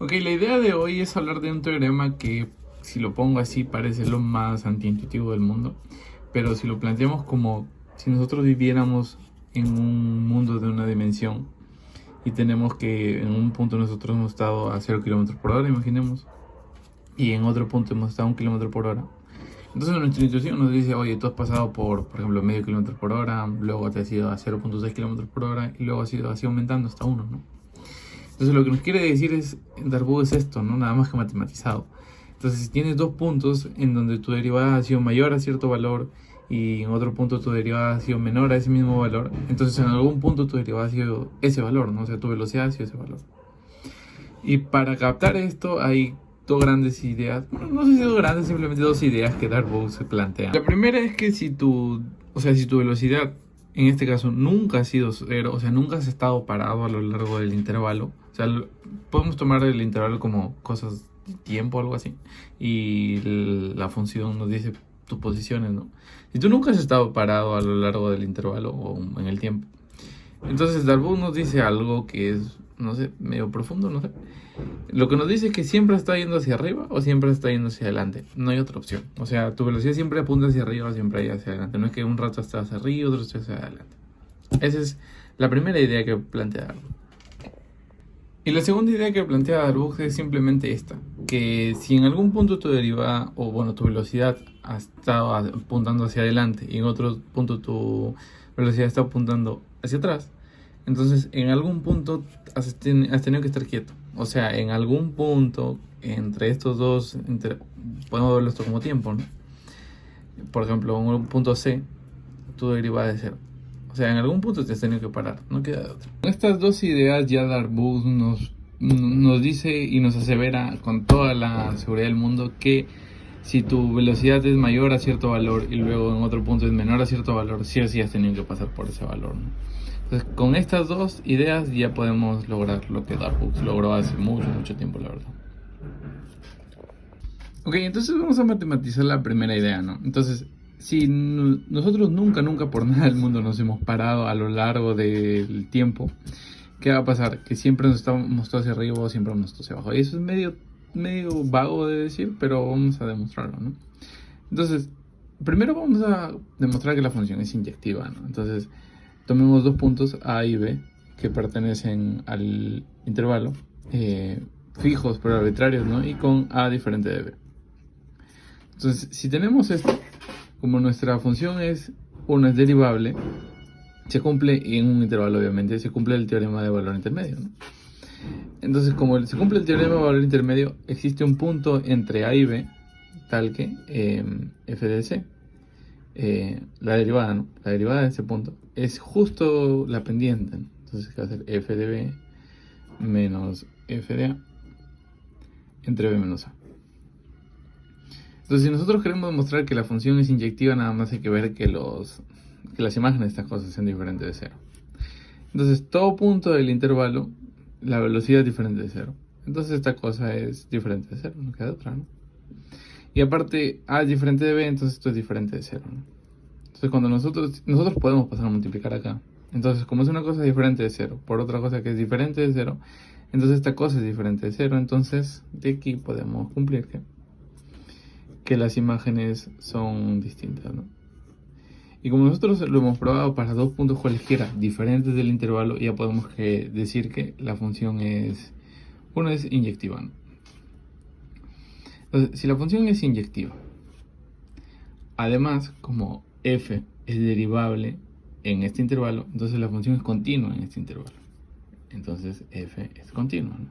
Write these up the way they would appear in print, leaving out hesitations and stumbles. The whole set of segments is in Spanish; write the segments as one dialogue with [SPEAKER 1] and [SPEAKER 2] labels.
[SPEAKER 1] Ok, la idea de hoy es hablar de un teorema que, si lo pongo así, parece lo más antiintuitivo del mundo. Pero si lo planteamos como si nosotros viviéramos en un mundo de una dimensión y tenemos que en un punto nosotros hemos estado a 0 km/h, imaginemos, y en otro punto hemos estado a 1 km/h. Entonces nuestra intuición nos dice, oye, tú has pasado por ejemplo, medio kilómetro por hora, luego te has ido a 0,6 km/h y luego has ido así aumentando hasta 1, ¿no? Entonces lo que nos quiere decir Darboux es esto, ¿no? Nada más que matematizado. Entonces si tienes dos puntos en donde tu derivada ha sido mayor a cierto valor y en otro punto tu derivada ha sido menor a ese mismo valor, entonces en algún punto tu derivada ha sido ese valor, ¿no? O sea, tu velocidad ha sido ese valor. Y para captar esto hay dos grandes ideas, bueno, no sé si dos grandes, simplemente dos ideas que Darboux se plantea. La primera es que si tu velocidad en este caso nunca ha sido cero, o sea, nunca has estado parado a lo largo del intervalo, o sea, podemos tomar el intervalo como cosas de tiempo o algo así, y la función nos dice tus posiciones, ¿no? Si tú nunca has estado parado a lo largo del intervalo o en el tiempo, entonces Darboux nos dice algo que es, no sé, medio profundo, no sé. Lo que nos dice es que siempre está yendo hacia arriba o siempre está yendo hacia adelante. No hay otra opción. O sea, tu velocidad siempre apunta hacia arriba o siempre hacia adelante. No es que un rato estás hacia arriba, otro estás hacia adelante. Esa es la primera idea que plantea Darboux. Y la segunda idea que plantea Darboux es simplemente esta. Que si en algún punto tu derivada, o bueno, tu velocidad ha estado apuntando hacia adelante y en otro punto tu velocidad está apuntando hacia atrás, entonces en algún punto has tenido que estar quieto. O sea, en algún punto entre estos dos, podemos verlo esto como tiempo, ¿no? Por ejemplo, en un punto C, tu derivada es cero. O sea, en algún punto te has tenido que parar, no queda de otra. Con estas dos ideas ya Darboux nos dice y nos asevera con toda la seguridad del mundo que si tu velocidad es mayor a cierto valor y luego en otro punto es menor a cierto valor, sí o sí has tenido que pasar por ese valor, ¿no? Entonces, con estas dos ideas ya podemos lograr lo que Darboux logró hace mucho tiempo, la verdad. Ok, entonces vamos a matematizar la primera idea, ¿no? Entonces, si nosotros nunca por nada del mundo nos hemos parado a lo largo del tiempo, ¿qué va a pasar? Que siempre nos estamos hacia arriba o siempre nos estamos hacia abajo. Y eso es medio vago de decir, pero vamos a demostrarlo, ¿no? Entonces, primero vamos a demostrar que la función es inyectiva, ¿no? Entonces, tomemos dos puntos A y B que pertenecen al intervalo, fijos pero arbitrarios, ¿no? Y con A diferente de B. Entonces, si tenemos esto, como nuestra función es derivable, se cumple en un intervalo, obviamente, se cumple el teorema de valor intermedio, ¿no? Entonces, como se cumple el teorema de valor intermedio, existe un punto entre A y B, tal que f de c, la derivada, ¿no? La derivada de ese punto es justo la pendiente, ¿no? Entonces, ¿qué va a ser? F de B menos f de A entre B menos A. Entonces, si nosotros queremos demostrar que la función es inyectiva, nada más hay que ver que las imágenes de estas cosas sean diferentes de cero. Entonces, todo punto del intervalo, la velocidad es diferente de cero. Entonces, esta cosa es diferente de cero, no queda otra, ¿no? Y aparte, A es diferente de B, entonces esto es diferente de cero, ¿no? Entonces, cuando nosotros podemos pasar a multiplicar acá. Entonces, como es una cosa diferente de cero por otra cosa que es diferente de cero, entonces esta cosa es diferente de cero. Entonces, de aquí podemos cumplir que las imágenes son distintas, ¿no? Y como nosotros lo hemos probado para dos puntos cualquiera diferentes del intervalo, ya podemos decir que la función es inyectiva, ¿no? Entonces, si la función es inyectiva, además, como f es derivable en este intervalo, entonces la función es continua en este intervalo. Entonces f es continua, ¿no?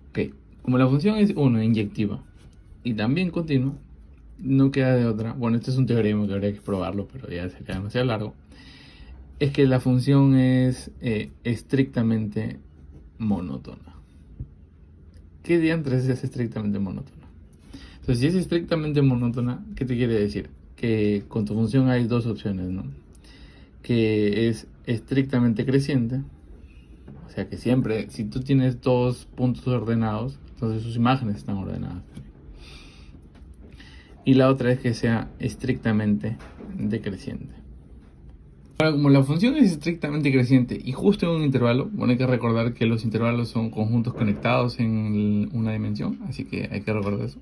[SPEAKER 1] Ok, como la función es inyectiva y también continua, no queda de otra. Bueno, este es un teorema que habría que probarlo, pero ya sería demasiado largo. Es que la función es estrictamente monótona. ¿Qué diantres es estrictamente monótona? Entonces, si es estrictamente monótona, ¿qué te quiere decir? Que con tu función hay dos opciones, ¿no? Que es estrictamente creciente, o sea que siempre, si tú tienes dos puntos ordenados, entonces sus imágenes están ordenadas. Y la otra es que sea estrictamente decreciente. Ahora, como la función es estrictamente creciente y justo en un intervalo, bueno, hay que recordar que los intervalos son conjuntos conectados en una dimensión, así que hay que recordar eso.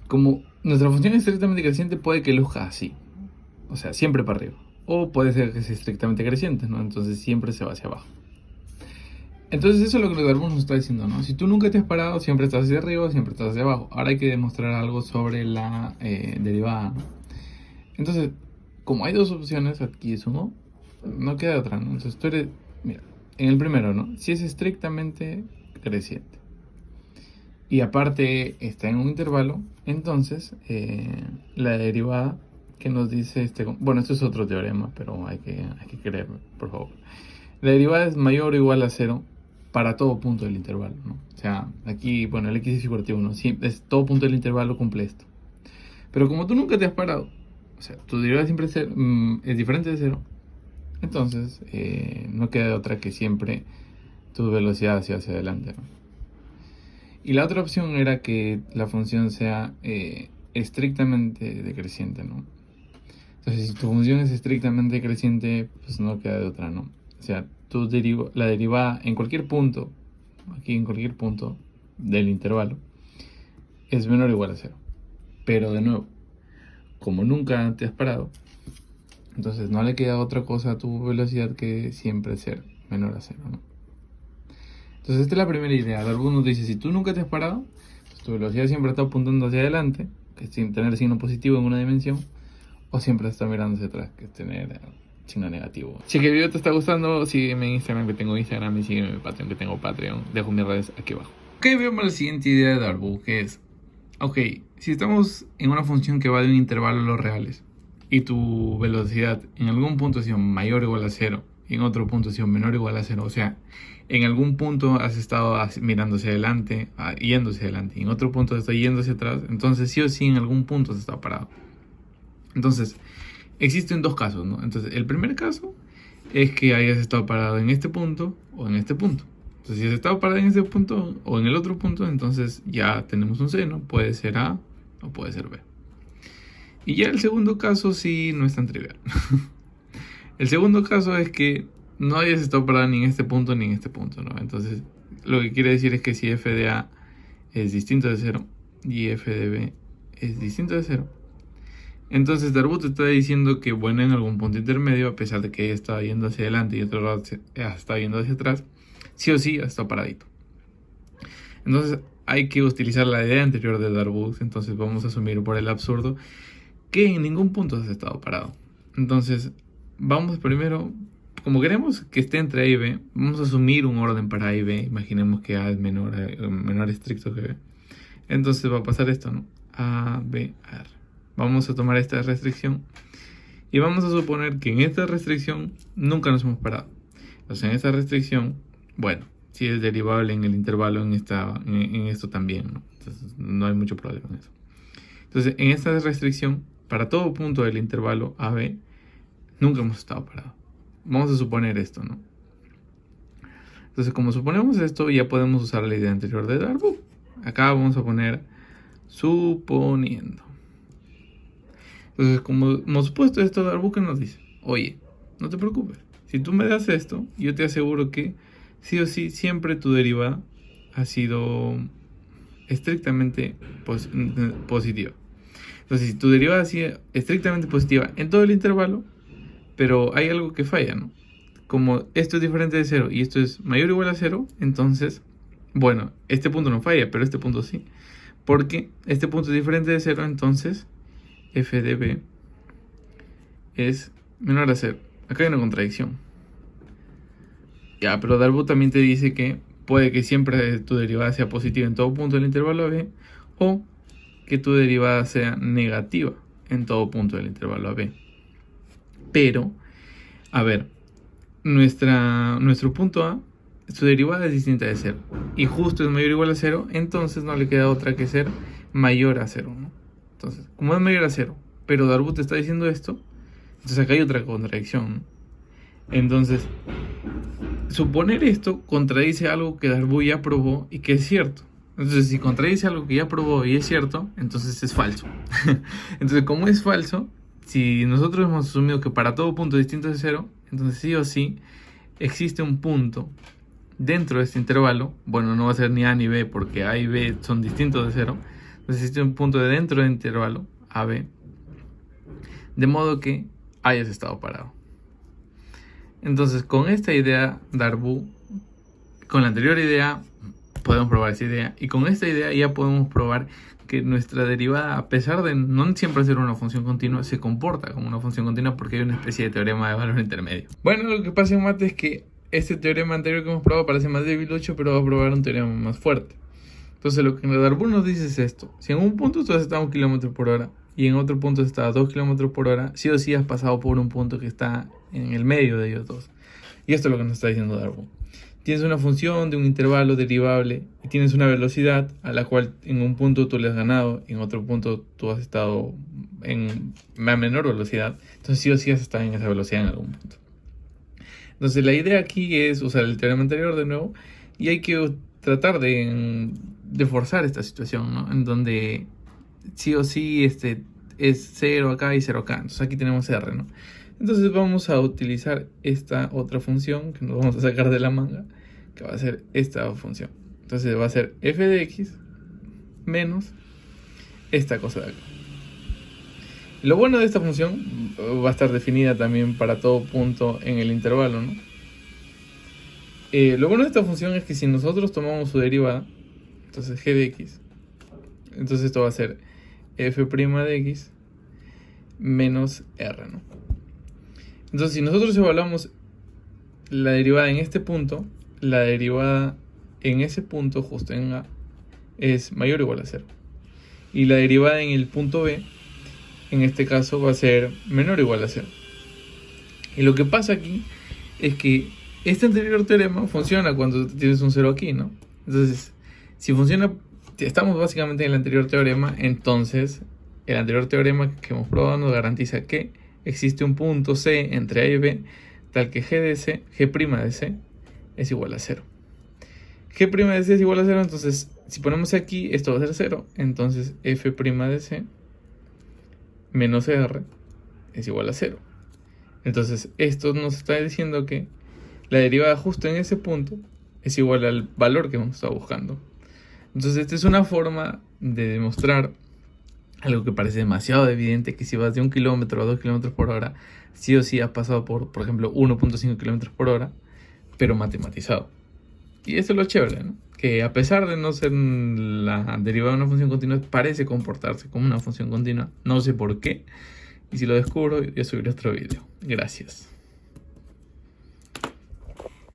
[SPEAKER 1] Como nuestra función es estrictamente creciente, puede que luzca así, o sea, siempre para arriba. O puede ser que sea estrictamente creciente, ¿no? Entonces siempre se va hacia abajo. Entonces eso es lo que Darboux nos está diciendo, ¿no? Si tú nunca te has parado, siempre estás hacia arriba, siempre estás hacia abajo. Ahora hay que demostrar algo sobre la derivada, ¿no? Entonces, como hay dos opciones, aquí es uno, no queda otra, ¿no? Entonces tú eres, mira, en el primero, ¿no? Si es estrictamente creciente y aparte está en un intervalo, entonces la derivada que nos dice bueno, esto es otro teorema, pero hay que creerme, por favor. La derivada es mayor o igual a 0 para todo punto del intervalo, ¿no? O sea, aquí, bueno, el x es figurativo, ¿no? Sí, es todo punto del intervalo cumple esto. Pero como tú nunca te has parado, o sea, tu derivada siempre es diferente de 0, entonces no queda otra que siempre tu velocidad hacia adelante, ¿no? Y la otra opción era que la función sea estrictamente decreciente, ¿no? Entonces, si tu función es estrictamente decreciente, pues no queda de otra, ¿no? O sea, la derivada en cualquier punto, aquí en cualquier punto del intervalo, es menor o igual a 0. Pero de nuevo, como nunca te has parado, entonces no le queda otra cosa a tu velocidad que siempre ser menor a 0, ¿no? Entonces esta es la primera idea. Darboux nos dice, si tú nunca te has parado, pues tu velocidad siempre está apuntando hacia adelante, que es sin tener signo positivo en una dimensión, o siempre está mirando hacia atrás, que es tener signo negativo. Si el video te está gustando, sígueme en Instagram, que tengo Instagram, y sígueme en Patreon, que tengo Patreon. Dejo mis redes aquí abajo. Ok, veamos la siguiente idea de Darboux, que es, ok, si estamos en una función que va de un intervalo a los reales, y tu velocidad en algún punto ha sido mayor o igual a 0, y en otro punto ha sido menor o igual a 0, o sea, en algún punto has estado mirando hacia adelante, yendo hacia adelante, y en otro punto está yendo hacia atrás, entonces sí o sí en algún punto has estado parado. Entonces, existen dos casos, ¿no? Entonces, el primer caso es que hayas estado parado en este punto o en este punto. Entonces, si has estado parado en este punto o en el otro punto, entonces ya tenemos un seno, puede ser A o puede ser B. Y ya el segundo caso sí no es tan trivial. El segundo caso es que no hayas estado parado ni en este punto ni en este punto, ¿no? Entonces, lo que quiere decir es que si f de A es distinto de 0 y f de B es distinto de 0, entonces Darboux te está diciendo que, bueno, en algún punto intermedio, a pesar de que ella estaba yendo hacia adelante y otro lado está yendo hacia atrás, sí o sí ha estado paradito. Entonces hay que utilizar la idea anterior de Darboux. Entonces vamos a asumir por el absurdo que en ningún punto has estado parado. Entonces vamos primero, como queremos que esté entre A y B, vamos a asumir un orden para A y B. Imaginemos que A es menor estricto que B. Entonces va a pasar esto, ¿no? A, B, R. Vamos a tomar esta restricción y vamos a suponer que en esta restricción nunca nos hemos parado. Entonces en esta restricción, bueno, si es derivable en el intervalo en esto también, ¿no? Entonces no hay mucho problema en eso. Entonces en esta restricción, para todo punto del intervalo AB, nunca hemos estado parados. Vamos a suponer esto, ¿no? Entonces como suponemos esto, ya podemos usar la idea anterior de Darboux. Acá vamos a poner suponiendo. Entonces, como hemos supuesto esto, Darboux nos dice, oye, no te preocupes, si tú me das esto, yo te aseguro que sí o sí siempre tu derivada ha sido estrictamente positiva. Entonces, si tu derivada ha sido estrictamente positiva en todo el intervalo, pero hay algo que falla, ¿no? Como esto es diferente de 0 y esto es mayor o igual a 0, entonces, bueno, este punto no falla, pero este punto sí. Porque este punto es diferente de 0, entonces f de b es menor a 0. Acá hay una contradicción. Ya, pero Darboux también te dice que puede que siempre tu derivada sea positiva en todo punto del intervalo AB, o que tu derivada sea negativa en todo punto del intervalo AB. Pero, a ver, nuestro punto A, su derivada es distinta de 0 y justo es mayor o igual a 0, entonces no le queda otra que ser mayor a 0, ¿no? Entonces, como es mayor a 0, pero Darboux te está diciendo esto, entonces acá hay otra contradicción, ¿no? Entonces, suponer esto contradice algo que Darboux ya probó y que es cierto. Entonces, si contradice algo que ya probó y es cierto, entonces es falso. Entonces, como es falso, si nosotros hemos asumido que para todo punto distinto de cero, entonces sí o sí existe un punto dentro de este intervalo. Bueno, no va a ser ni A ni B porque A y B son distintos de cero. Entonces existe un punto de dentro del intervalo A, B, de modo que hayas estado parado. Entonces, con esta idea, Darboux, con la anterior idea, podemos probar esa idea. Y con esta idea ya podemos probar que nuestra derivada, a pesar de no siempre ser una función continua, se comporta como una función continua porque hay una especie de teorema de valor intermedio. Bueno, lo que pasa en mate es que este teorema anterior que hemos probado parece más debilucho, pero va a probar un teorema más fuerte. Entonces, lo que Darboux nos dice es esto. Si en un punto tú has estado a 1 km por hora y en otro punto está a 2 km por hora, sí o sí has pasado por un punto que está en el medio de ellos dos. Y esto es lo que nos está diciendo Darboux. Tienes una función de un intervalo derivable y tienes una velocidad a la cual en un punto tú le has ganado y en otro punto tú has estado en una menor velocidad. Entonces sí o sí has estado en esa velocidad en algún punto. Entonces la idea aquí es usar el teorema anterior de nuevo y hay que tratar de forzar esta situación, ¿no? En donde sí o sí es 0 acá y 0 acá. Entonces aquí tenemos R, ¿no? Entonces vamos a utilizar esta otra función que nos vamos a sacar de la manga, que va a ser esta función. Entonces va a ser f de x menos esta cosa de acá. Lo bueno de esta función va a estar definida también para todo punto en el intervalo, ¿no? Lo bueno de esta función es que si nosotros tomamos su derivada, entonces g de x, entonces esto va a ser f' de x menos r, ¿no? Entonces, si nosotros evaluamos la derivada en este punto, la derivada en ese punto, justo en A, es mayor o igual a 0. Y la derivada en el punto B, en este caso, va a ser menor o igual a 0. Y lo que pasa aquí es que este anterior teorema funciona cuando tienes un 0 aquí, ¿no? Entonces, si funciona, estamos básicamente en el anterior teorema, entonces el anterior teorema que hemos probado nos garantiza que existe un punto C entre A y B tal que G de C es igual a 0. G' de C es igual a 0, entonces si ponemos aquí esto va a ser 0, entonces f' de C menos R es igual a 0. Entonces esto nos está diciendo que la derivada justo en ese punto es igual al valor que hemos estado buscando. Entonces esta es una forma de demostrar algo que parece demasiado evidente, que si vas de 1 km a 2 km por hora, sí o sí has pasado por ejemplo, 1.5 km por hora, pero matematizado. Y eso es lo chévere, ¿no? Que a pesar de no ser la derivada de una función continua, parece comportarse como una función continua. No sé por qué. Y si lo descubro, yo subiré otro video. Gracias.